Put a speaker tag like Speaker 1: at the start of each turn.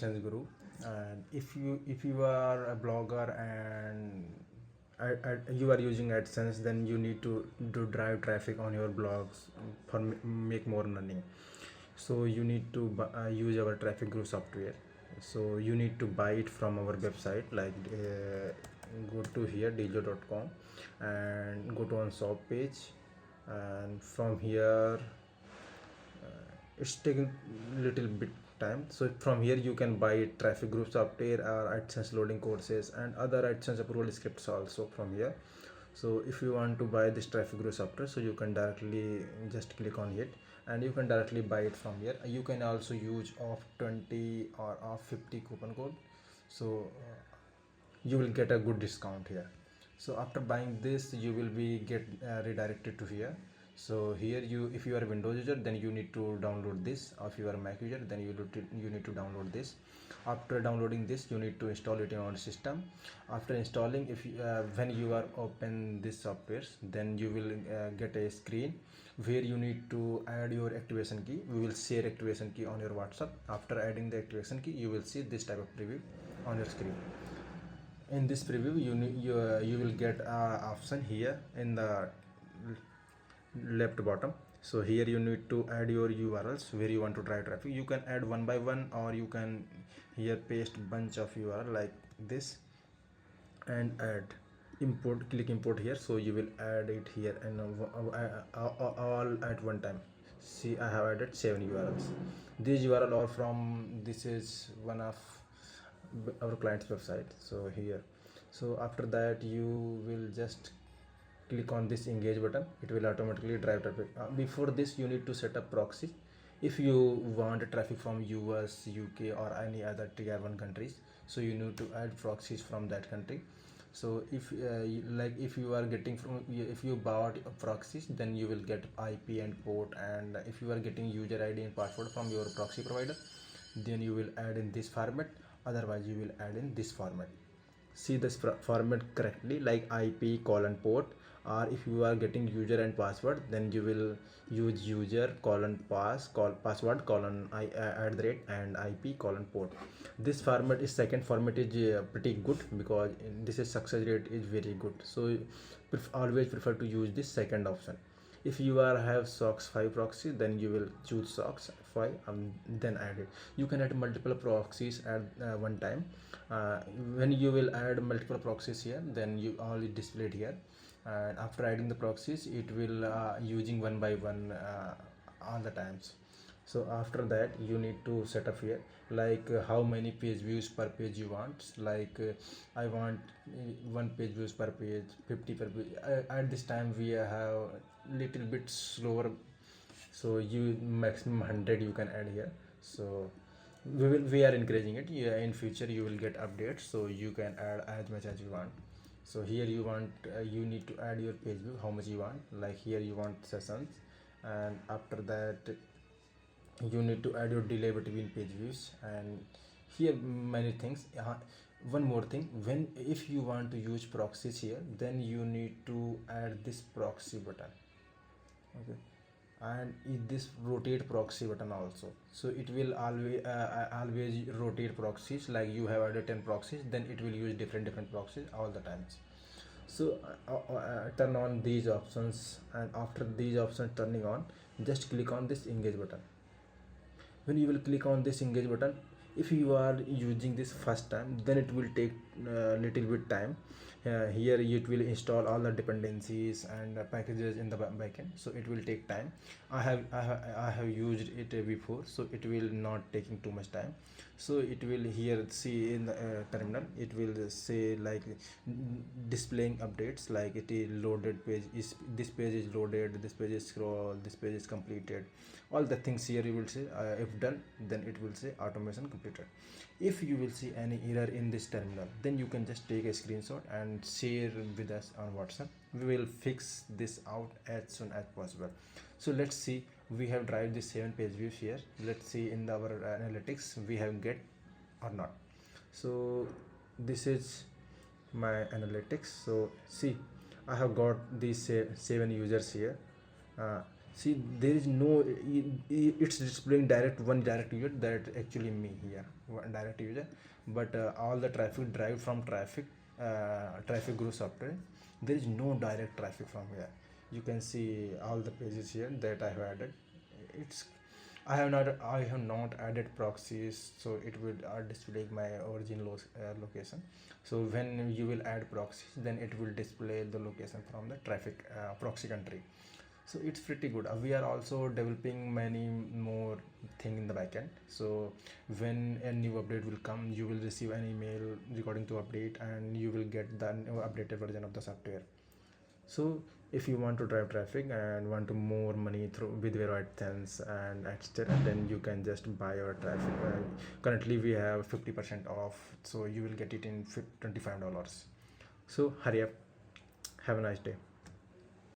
Speaker 1: AdSense Guru. And if you are a blogger and you are using AdSense, then you need to drive traffic on your blogs for make more money. So you need to use our Traffic Guru software. So you need to buy it from our website, like go to here djo.com and go to on shop page, and from here it's taking little bit time. So from here you can buy Traffic Group software or AdSense loading courses and other AdSense approval scripts also from here. So if you want to buy this Traffic Group software, so you can directly just click on it and you can directly buy it from here. You can also use of 20 or of 50 coupon code, so you will get a good discount here. So after buying this, you will be get redirected to here. So here if you are a Windows user, then you need to download this. Or if you are a Mac user, then you need to download this. After downloading this, you need to install it in your system. After installing, if you, when you are open this software, then you will get a screen where you need to add your activation key. We will share activation key on your WhatsApp. After adding the activation key, you will see this type of preview on your screen. In this preview, you will get option here in the left bottom. So here you need to add your URLs where you want to drive traffic. You can add one by one, or you can here paste bunch of URL like this and add import. Click import here, so you will add it here and all at one time. See, I have added 7 URLs. These URL are from, this is one of our client's website. So here, so after that you will just click on this engage button. It will automatically drive traffic. Before this, you need to set up proxy. If you want traffic from US, UK or any other tier 1 countries, so you need to add proxies from that country. So if if you are getting from, if you bought proxies, then you will get IP and port. And if you are getting user ID and password from your proxy provider, then you will add in this format. Otherwise you will add in this format. See this format correctly, like IP colon port. Or if you are getting user and password, then you will use user colon password colon at the rate and IP colon port. This format is, second format is pretty good because this is success rate is very good. So always prefer to use this second option. If you are have SOX 5 proxy, then you will choose SOX 5 then add it. You can add multiple proxies at one time. When you will add multiple proxies here, then you only display it here. And after adding the proxies, it will using one by one all the times. So after that, you need to set up here, like how many page views per page you want. Like I want 1 page views per page, 50 per page. At this time we have little bit slower, so you maximum 100 you can add here. So we are encouraging it. Yeah, in future you will get updates, so you can add as much as you want. So here you want you need to add your page view, how much you want. Like here you want sessions, and after that you need to add your delay between page views, and here many things. One more thing, when if you want to use proxies here, then you need to add this proxy button. Okay, and this rotate proxy button also. So it will always rotate proxies. Like you have added 10 proxies, then it will use different proxies all the times. So turn on these options, and after these options turning on, just click on this engage button. When you will click on this engage button, if you are using this first time, then it will take little bit time. Here it will install all the dependencies and packages in the backend, so it will take time. I have used it before, so it will not taking too much time. So it will here see in the terminal, it will say like displaying updates, like it is loaded page, is this page is loaded, this page is scroll, this page is completed, all the things here you will say. If done, then it will say automation completed. If you will see any error in this terminal, then you can just take a screenshot and share with us on WhatsApp. We will fix this out as soon as possible. So let's see, we have drive this 7 page views here. Let's see in our analytics we have get or not. So this is my analytics. So see, I have got these 7 users here. See, there is no, it's displaying direct one direct user, that actually me here, one direct user. But all the traffic derived from traffic guru software. There is no direct traffic from here. You can see all the pages here that I have added. It's, I have not added proxies, so it will display my origin location. So when you will add proxies, then it will display the location from the traffic proxy country. So it's pretty good. We are also developing many more thing in the backend. So when a new update will come, you will receive an email regarding to update, and you will get the new updated version of the software. So if you want to drive traffic and want to more money through with your AdSense and etc., then you can just buy your traffic. Currently we have 50% off, so you will get it in $25. So hurry up. Have a nice day.